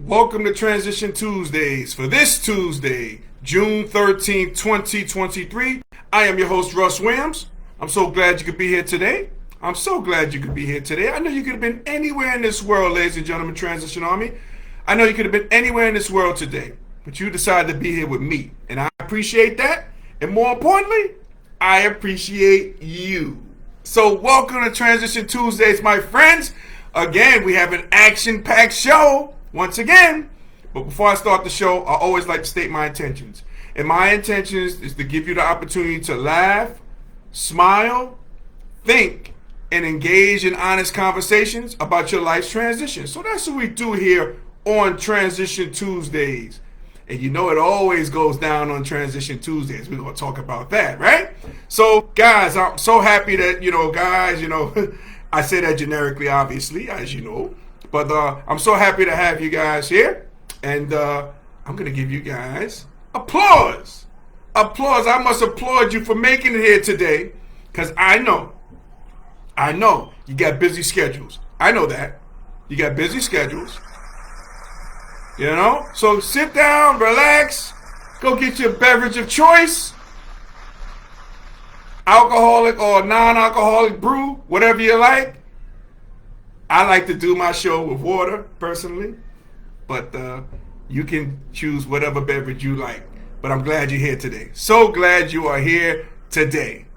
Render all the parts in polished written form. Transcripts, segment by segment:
Welcome to Transition Tuesdays. For this Tuesday, June 13th, 2023, I am your host, Russ Williams. I'm so glad you could be here today. I know you could have been anywhere in this world, ladies and gentlemen, Transition Army. I know you could have been anywhere in this world today, but you decided to be here with me, and I appreciate that. And more importantly, I appreciate you. So welcome to Transition Tuesdays, my friends. Again, we have an action-packed show once again. But before I start the show, I always like to state my intentions. And my intentions is to give you the opportunity to laugh, smile, think, and engage in honest conversations about your life's transition. So that's what we do here on Transition Tuesdays. And you know it always goes down on Transition Tuesdays. We're going to talk about that, right? So, guys, I'm so happy that, I say that generically, obviously, as you know. But I'm so happy to have you guys here. And I'm going to give you guys applause. Applause. I must applaud you for making it here today. Because I know you got busy schedules. I know that. You got busy schedules. You know? So sit down, relax, go get your beverage of choice. Alcoholic or non-alcoholic brew, whatever you like. I like to do my show with water, personally. But you can choose whatever beverage you like. But I'm glad you're here today. So glad you are here today.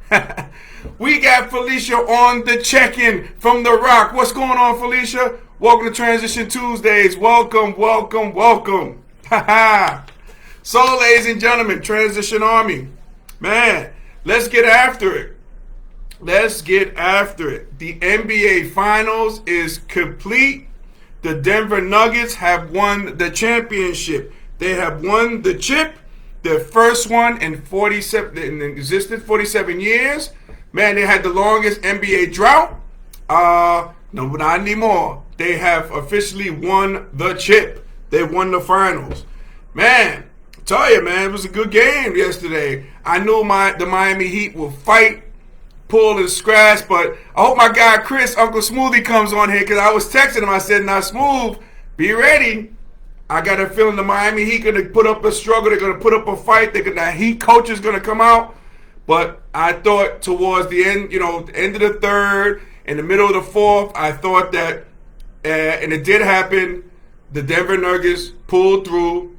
We got Felicia on the check-in from The Rock. What's going on, Felicia? Welcome to Transition Tuesdays. Welcome. So, ladies and gentlemen, Transition Army. Man, let's get after it. The NBA Finals is complete. The Denver Nuggets have won the championship. They have won the chip, their first one in 47 years. Man, they had the longest NBA drought. No, not anymore. They have officially won the chip. They won the finals. Man, I tell you, man, it was a good game yesterday. I knew the Miami Heat will fight, pull and scratch, but I hope my guy Chris, Uncle Smoothie, comes on here, because I was texting him. I said, now, Smooth, be ready. I got a feeling the Miami Heat going to put up a struggle. They're going to put up a fight. The Heat coach is going to come out. But I thought towards the end, the end of the third, in the middle of the fourth, I thought that, and it did happen, the Denver Nuggets pulled through,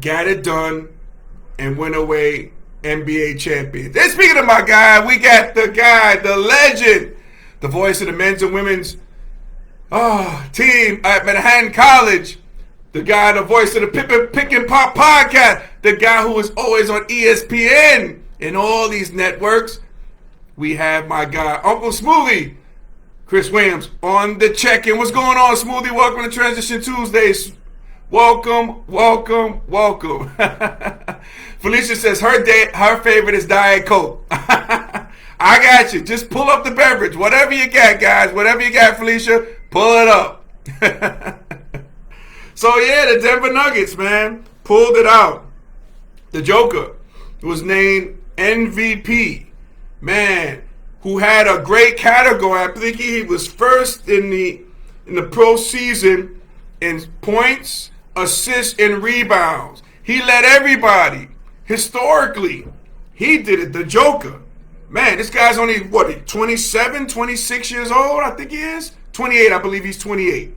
got it done, and went away NBA champions. And speaking of my guy, we got the guy, the legend, the voice of the men's and women's team at Manhattan College, the guy, the voice of the Pick and Pop podcast, the guy who is always on ESPN and all these networks. We have my guy, Uncle Smoothie, Chris Williams, on the check-in. What's going on, Smoothie? Welcome to Transition Tuesdays. Welcome. Felicia says her favorite is Diet Coke. I got you. Just pull up the beverage. Whatever you got, guys. Whatever you got, Felicia, pull it up. So, yeah, the Denver Nuggets, man, pulled it out. The Joker was named MVP. Man, who had a great category. I think he was first in the postseason in points, assists, and rebounds. He led everybody. Historically, he did it. The Joker. Man, this guy's only, 27, 26 years old, I think he is? 28, I believe he's 28.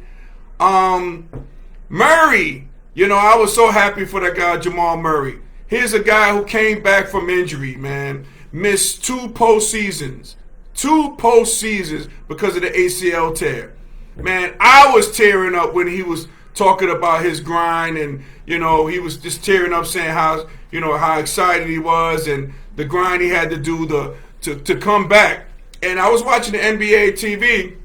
Murray, I was so happy for that guy, Jamal Murray. Here's a guy who came back from injury, man. Missed two postseasons because of the ACL tear. Man, I was tearing up when he was talking about his grind, and he was just tearing up, saying how excited he was and the grind he had to do to come back. And I was watching the NBA TV.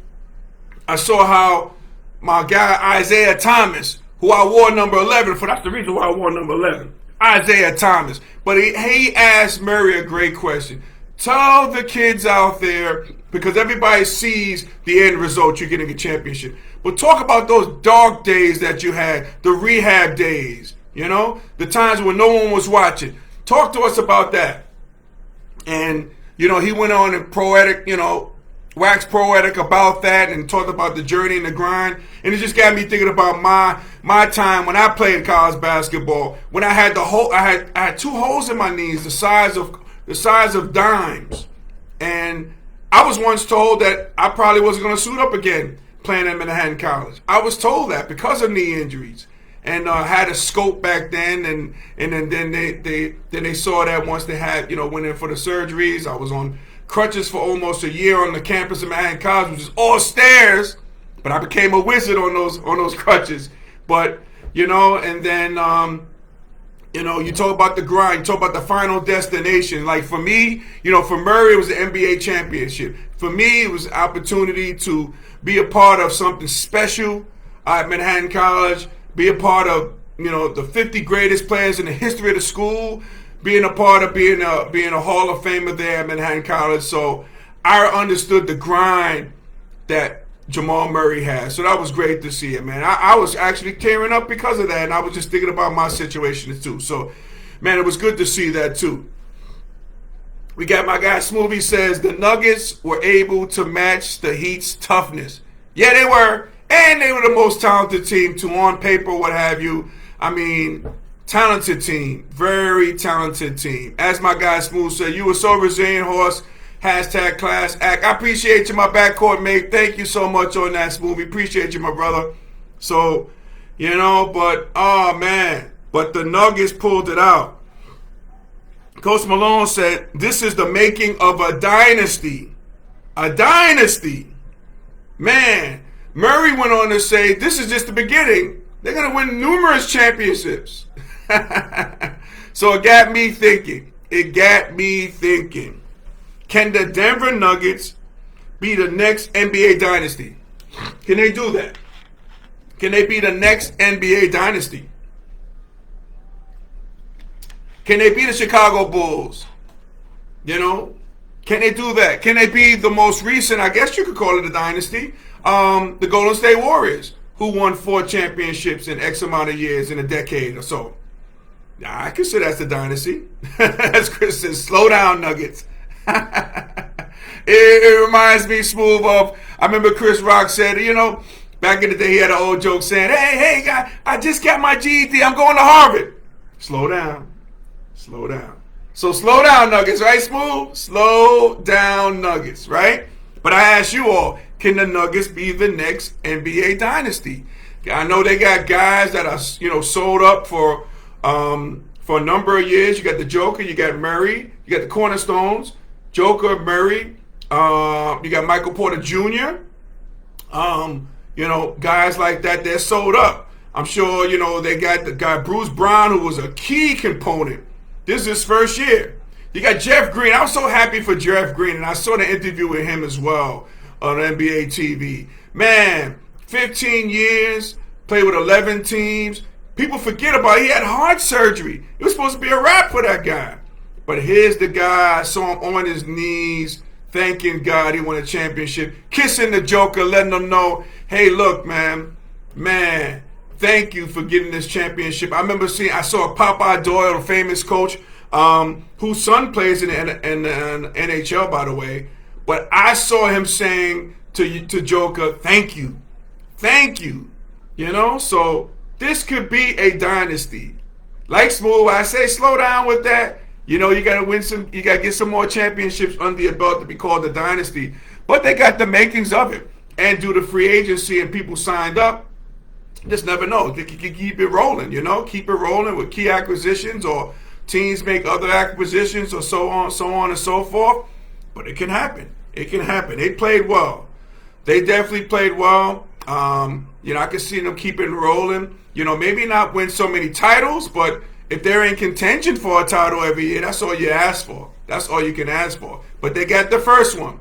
I saw how my guy Isaiah Thomas, who I wore number 11 for, that's the reason why I wore number 11, Isaiah Thomas. But he asked Murray a great question. Tell the kids out there, because everybody sees the end result, you're getting a championship. But talk about those dark days that you had, the rehab days, the times when no one was watching. Talk to us about that. And, he went on in poetic, waxed poetic about that and talked about the journey and the grind. And it just got me thinking about my time when I played college basketball. When I had I had 2 holes in my knees, the size of dimes. And I was once told that I probably wasn't going to suit up again playing at Manhattan College. I was told that because of knee injuries. And had a scope back then, and then they saw that once they had went in for the surgeries. I was on crutches for almost a year on the campus of Manhattan College, which is all stairs, but I became a wizard on those crutches. But and then you talk about the grind, you talk about the final destination. Like for me, for Murray, it was the NBA championship. For me, it was an opportunity to be a part of something special at Manhattan College. Be a part of, the 50 greatest players in the history of the school, being a part of being a Hall of Famer there at Manhattan College. So I understood the grind that Jamal Murray has. So that was great to see it, man. I was actually tearing up because of that, and I was just thinking about my situation too. So, man, it was good to see that too. We got my guy Smoothie says the Nuggets were able to match the Heat's toughness. Yeah, they were. And they were the most talented team, too, on paper, what have you. I mean, talented team. Very talented team. As my guy Smooth said, you were so resilient, Horse. Hashtag class act. I appreciate you, my backcourt mate. Thank you so much on that, Smooth. Appreciate you, my brother. So, but, oh, man. But the Nuggets pulled it out. Coach Malone said, this is the making of a dynasty. A dynasty. Man. Murray went on to say, this is just the beginning. They're going to win numerous championships. So it got me thinking. Can the Denver Nuggets be the next NBA dynasty? Can they do that? Can they be the next NBA dynasty? Can they be the Chicago Bulls? Can they do that? Can they be the most recent, I guess you could call it a dynasty, the Golden State Warriors, who won 4 championships in X amount of years in a decade or so? I consider that's a dynasty. As Chris says, slow down, Nuggets. It reminds me, Smooth, of, I remember Chris Rock said, back in the day he had an old joke saying, hey, guy, I just got my GED, I'm going to Harvard. Slow down. So slow down, Nuggets, right, Smooth? Slow down, Nuggets, right? But I ask you all, can the Nuggets be the next NBA dynasty? I know they got guys that are, sold up for a number of years. You got the Joker, you got Murray, you got the Cornerstones, Joker, Murray, you got Michael Porter Jr., guys like that, they're sold up. I'm sure, they got the guy Bruce Brown, who was a key component. This is his first year. You got Jeff Green. I was so happy for Jeff Green, and I saw the interview with him as well on NBA TV. Man, 15 years, played with 11 teams. People forget about it. He had heart surgery. It was supposed to be a wrap for that guy. But here's the guy. I saw him on his knees, thanking God he won a championship, kissing the Joker, letting him know, hey, look, man, thank you for getting this championship. I saw Popeye Doyle, the famous coach, whose son plays in the NHL, by the way. But I saw him saying to Joker, thank you. So this could be a dynasty. Like Smooth, I say slow down with that. You got to win you got to get some more championships under your belt to be called a dynasty. But they got the makings of it. And due to free agency and people signed up, just never know. They can keep it rolling, keep it rolling with key acquisitions, or teams make other acquisitions, or so on and so forth. But it can happen. They played well. They definitely played well. I can see them keep it rolling. Maybe not win so many titles, but if they're in contention for a title every year, that's all you ask for. That's all you can ask for. But they got the first one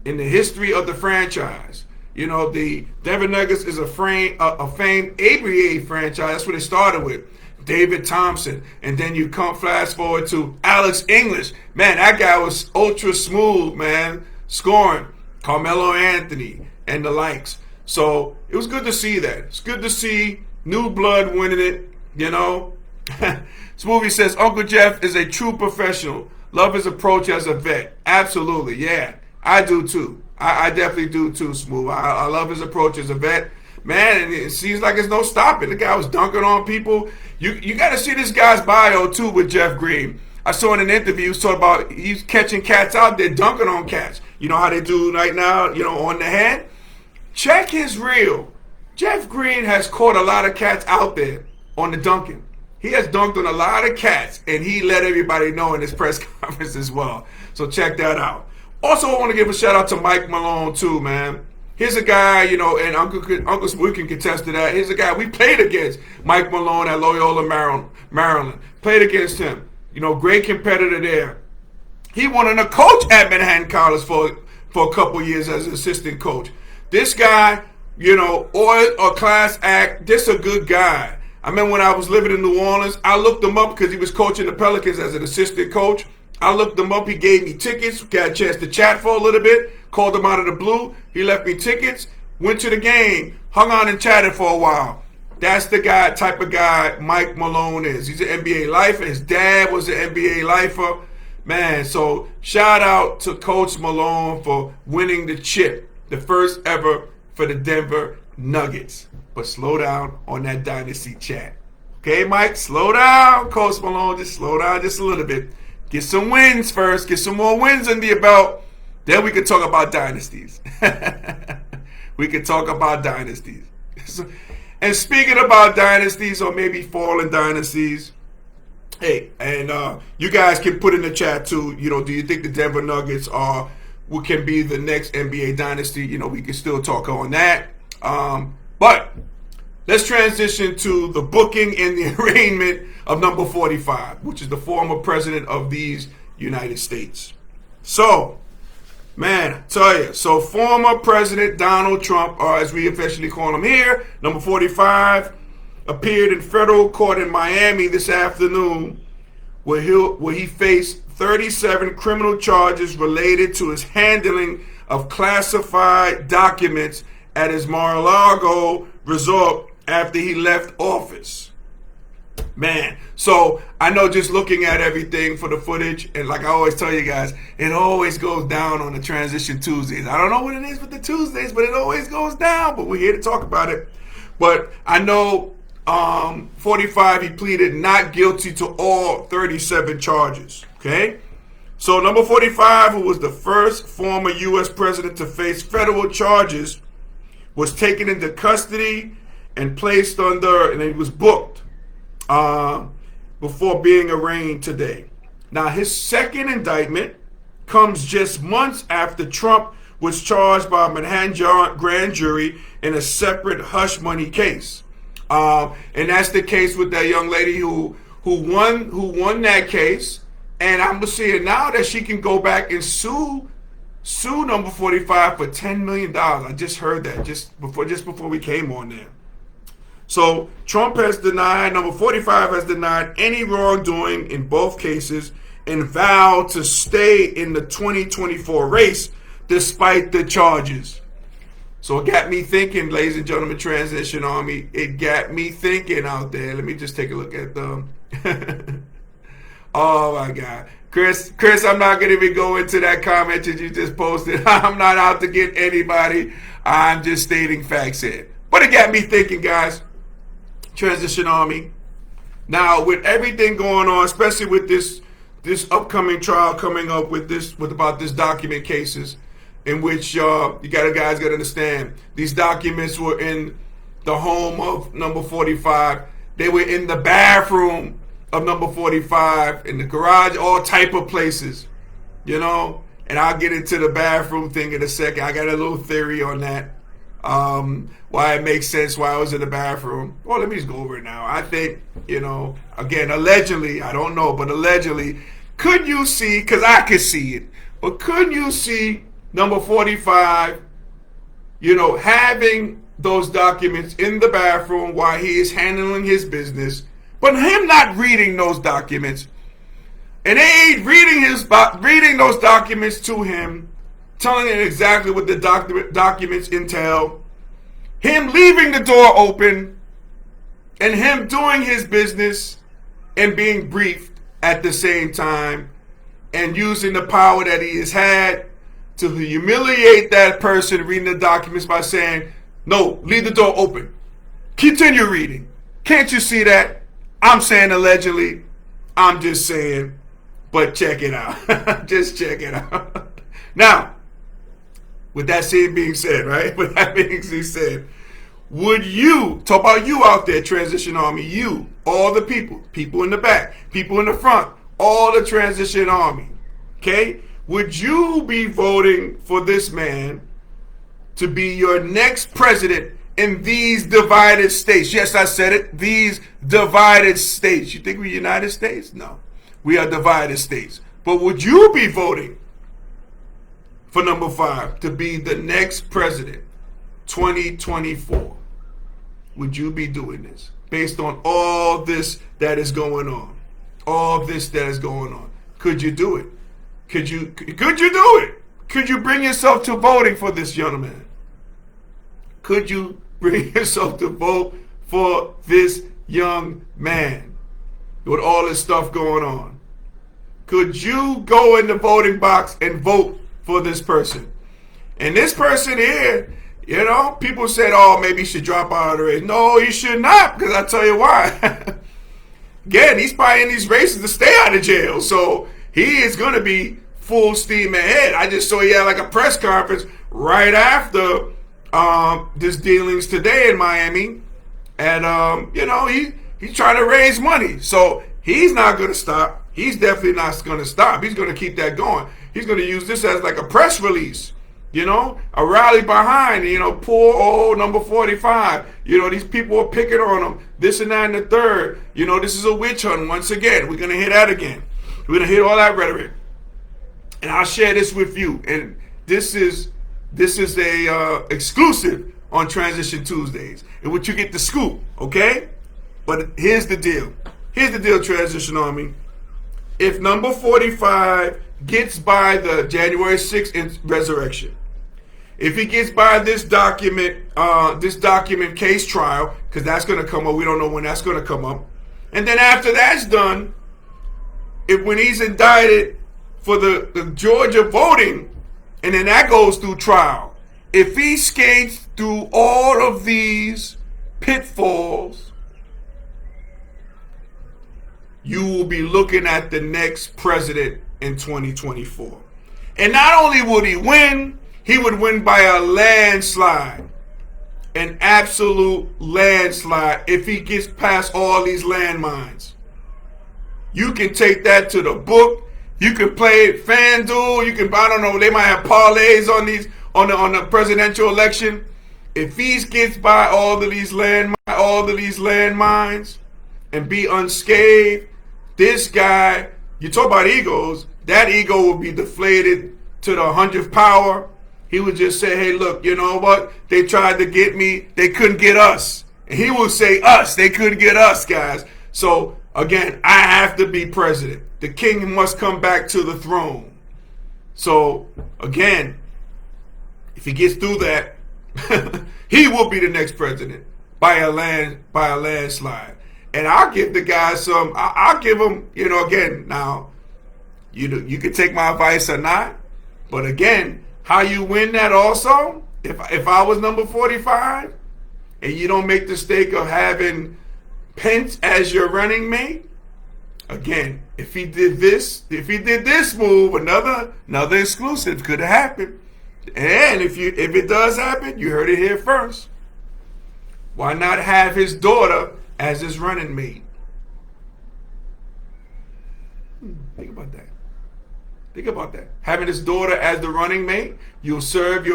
in the history of the franchise. The Denver Nuggets is a famed ABA franchise. That's what it started with. David Thompson. And then you come fast forward to Alex English. Man, that guy was ultra smooth, man. Scoring. Carmelo Anthony and the likes. So it was good to see that. It's good to see new blood winning it, Smoothie says, Uncle Jeff is a true professional. Love his approach as a vet. Absolutely, yeah. I do too. I definitely do too, Smooth. I love his approach as a vet. Man, and it seems like there's no stopping. The guy was dunking on people. You got to see this guy's bio too with Jeff Green. I saw in an interview he was talking about he's catching cats out there, dunking on cats. You know how they do right now, on the head? Check his reel. Jeff Green has caught a lot of cats out there on the dunking. He has dunked on a lot of cats, and he let everybody know in his press conference as well. So check that out. Also, I want to give a shout out to Mike Malone too, man. Here's a guy, and Uncle Smooth can contest to that. Here's a guy we played against, Mike Malone at Loyola, Maryland. Played against him. Great competitor there. He wanted to coach at Manhattan College for a couple years as an assistant coach. This guy, or a class act, this a good guy. I remember when I was living in New Orleans, I looked him up because he was coaching the Pelicans as an assistant coach. I looked him up. He gave me tickets. Got a chance to chat for a little bit. Called him out of the blue. He left me tickets. Went to the game. Hung on and chatted for a while. That's the type of guy Mike Malone is. He's an NBA lifer. His dad was an NBA lifer. Man, so shout out to Coach Malone for winning the chip. The first ever for the Denver Nuggets. But slow down on that dynasty chat. Okay, Mike? Slow down, Coach Malone. Just slow down just a little bit. Get some wins first. Get some more wins under your belt. Then we can talk about dynasties. We can talk about dynasties. And speaking about dynasties or maybe fallen dynasties, hey, and you guys can put in the chat too, do you think the Denver Nuggets can be the next NBA dynasty? We can still talk on that. But let's transition to the booking and the arraignment of number 45, which is the former president of these United States. So, man, I tell you, former President Donald Trump, or as we officially call him here, number 45, appeared in federal court in Miami this afternoon where he faced 37 criminal charges related to his handling of classified documents at his Mar-a-Lago resort after he left office. Man, so I know just looking at everything for the footage, and like I always tell you guys, it always goes down on the Transition Tuesdays. I don't know what it is with the Tuesdays, but it always goes down. But we're here to talk about it. But I know 45, he pleaded not guilty to all 37 charges. Okay? So number 45, who was the first former U.S. president to face federal charges, was taken into custody and placed under, and he was booked before being arraigned today. Now, his second indictment comes just months after Trump was charged by a Manhattan grand jury in a separate hush money case. And that's the case with that young lady who won that case. And I'm seeing now that she can go back and sue number 45 for $10 million. I just heard that just before we came on there. So Trump has denied, number 45 has denied any wrongdoing in both cases and vowed to stay in the 2024 race despite the charges. So it got me thinking, ladies and gentlemen, Transition Army, it got me thinking out there. Let me just take a look at them. Oh my God. Chris, I'm not going to even go into that comment that you just posted. I'm not out to get anybody. I'm just stating facts here. But it got me thinking, guys. Transition Army. Now, with everything going on, especially with this upcoming trial coming up with about this document cases, in which guys got to understand these documents were in the home of number 45. They were in the bathroom of number 45, in the garage, all type of places, And I'll get into the bathroom thing in a second. I got a little theory on that. Why it makes sense why I was in the bathroom. Well, let me just go over it now. I think, again, allegedly, I don't know, but allegedly, could you see, because I could see it, but could you see number 45, having those documents in the bathroom while he is handling his business, but him not reading those documents, and they ain't reading those documents to him, telling him exactly what the documents entail, him leaving the door open, and him doing his business and being briefed at the same time, and using the power that he has had to humiliate that person reading the documents by saying, no, leave the door open. Continue reading. Can't you see that? I'm saying allegedly. I'm just saying, but check it out. Just check it out. Now, with that being said, right? With that being said, would you, talk about you out there, Transition Army, you, all the people in the back, people in the front, all the Transition Army, okay? Would you be voting for this man to be your next president in these divided states? Yes, I said it. These divided states. You think we're United States? No. We are divided states. But would you be voting for number 5 to be the next president, 2024? Would you be doing this based on all this that is going on? All this that is going on. Could you do it? Could you do it? Could you bring yourself to voting for this young man? Could you bring yourself to vote for this young man with all this stuff going on? Could you go in the voting box and vote for this person? And this person here, you know, people said, oh, maybe he should drop out of the race. No, he should not, because I'll tell you why. Again, he's probably in these races to stay out of jail. So he is going to be full steam ahead. I just saw he had like a press conference right after this dealings today in Miami. And, you know, he's trying to raise money. So he's not going to stop. He's definitely not going to stop. He's going to keep that going. He's going to use this as like a press release, you know, a rally behind, you know, poor old number 45. You know, these people are picking on him, this and that and the third. You know, this is a witch hunt once again. We're going to hear that again. We're going to hear all that rhetoric. And I'll share this with you. And this is a exclusive on Transition Tuesdays, in which you get the scoop, okay? But here's the deal. Here's the deal, Transition Army. If number 45 gets by the January 6th resurrection, if he gets by this document case trial, because that's going to come up, we don't know when that's going to come up, and then after that's done, when he's indicted for the Georgia voting, and then that goes through trial, if he skates through all of these pitfalls, you will be looking at the next president in 2024. And not only would he win, he would win by a landslide. An absolute landslide if he gets past all these landmines. You can take that to the book. You can play FanDuel. You can, I don't know, they might have parlays on these on the presidential election. If he gets by all of these landmines and be unscathed, this guy, you talk about egos, that ego will be deflated to the 100th power. He would just say, hey, look, you know what? They tried to get me. They couldn't get us. And he will say us. They couldn't get us, guys. So, again, I have to be president. The king must come back to the throne. So, again, if he gets through that, he will be the next president by a landslide. And I'll give the guy some, I'll give him, you know, again, now, you can take my advice or not. But again, how you win that also, if I was number 45 and you don't make the mistake of having Pence as your running mate, again, if he did this move, another exclusive could have happened. And if it does happen, you heard it here first. Why not have his daughter as his running mate? Think about that. Think about that. Having his daughter as the running mate, you'll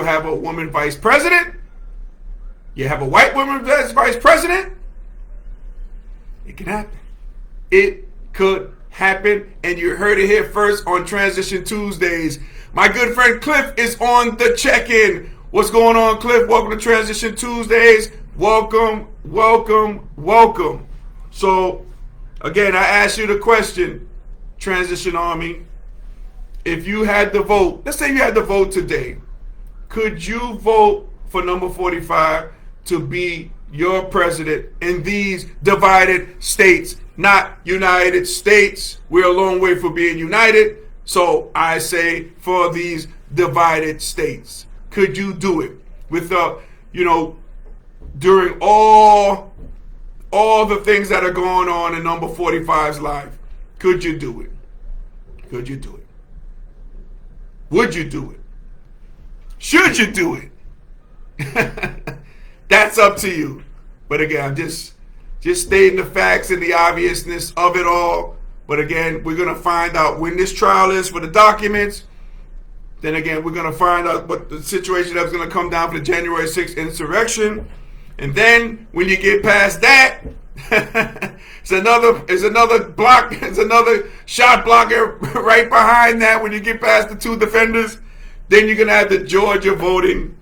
have a woman vice president. You have a white woman as vice president. It can happen. It could happen, and you heard it here first on Transition Tuesdays. My good friend Cliff is on the check-in. What's going on, Cliff? Welcome to Transition Tuesdays. Welcome, welcome, welcome. So, again, I asked you the question, Transition Army. If you had to vote, let's say you had to vote today, could you vote for number 45 to be your president in these divided states? Not United States. We're a long way from being united. So I say for these divided states? Could you do it with during all the things that are going on in number 45's life? Could you do it? Could you do it? Would you do it? Should you do it? That's up to you. But again, I'm just stating the facts and the obviousness of it all. But again, we're going to find out when this trial is for the documents. Then again, we're going to find out what the situation that's going to come down for the January 6th insurrection. And then when you get past that, it's another shot blocker right behind that. When you get past the two defenders, then you're going to have the Georgia voting.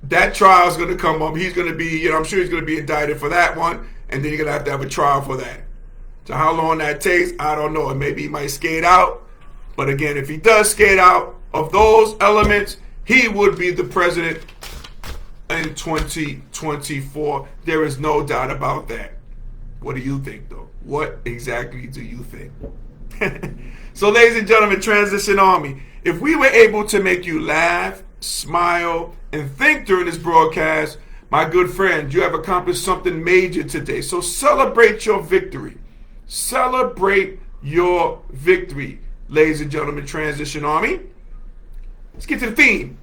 That trial is going to come up. He's going to be, I'm sure he's going to be indicted for that one. And then you're going to have a trial for that. So how long that takes, I don't know. And maybe he might skate out. But again, if he does skate out of those elements, he would be the president in 2024. There is no doubt about that. What do you think, though? What exactly do you think? So, ladies and gentlemen, Transition Army, if we were able to make you laugh, smile, and think during this broadcast, my good friend, you have accomplished something major today. So celebrate your victory. Celebrate your victory, ladies and gentlemen, Transition Army. Let's get to the theme.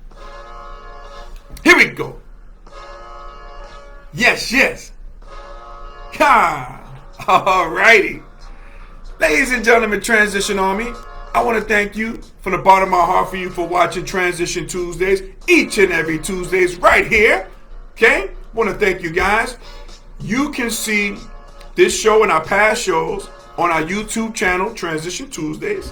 Here we go. Yes. All righty. Ladies and gentlemen, Transition Army, I want to thank you from the bottom of my heart for you for watching Transition Tuesdays each and every Tuesdays right here. Okay? I want to thank you guys. You can see this show and our past shows on our YouTube channel, Transition Tuesdays.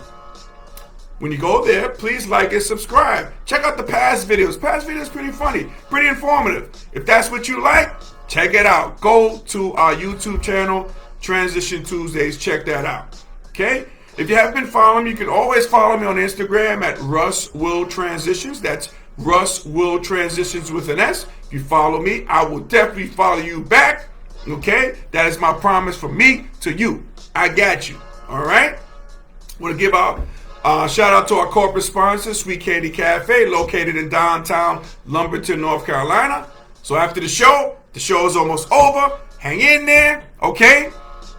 When you go there, please like and subscribe. Check out the past videos. Past videos pretty funny, pretty informative. If that's what you like, check it out. Go to our YouTube channel, Transition Tuesdays. Check that out. Okay? If you haven't been following me, you can always follow me on Instagram at Russ Will Transitions. That's Russ Will Transitions with an S. If you follow me, I will definitely follow you back. Okay? That is my promise from me to you. I got you. All right? I want to give out shout out to our corporate sponsor, Sweet Candy Cafe, located in downtown Lumberton, North Carolina. So after the show is almost over. Hang in there, okay?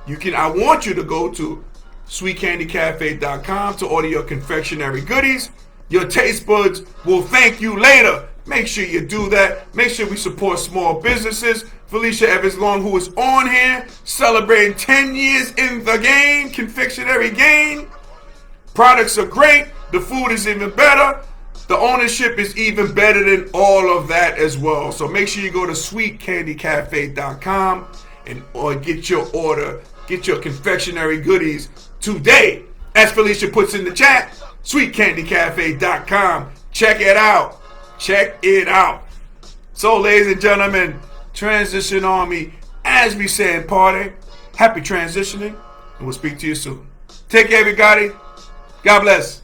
I want you to go to sweetcandycafe.com to order your confectionery goodies. Your taste buds will thank you later. Make sure you do that. Make sure we support small businesses. Felicia Evans Long, who is on here, celebrating 10 years in the game, confectionery game. Products are great. The food is even better. The ownership is even better than all of that as well. So make sure you go to sweetcandycafe.com or get your order, get your confectionery goodies today. As Felicia puts in the chat, sweetcandycafe.com. Check it out. Check it out. So, ladies and gentlemen, Transition Army, as we say in party, happy transitioning, and we'll speak to you soon. Take care, everybody. God bless.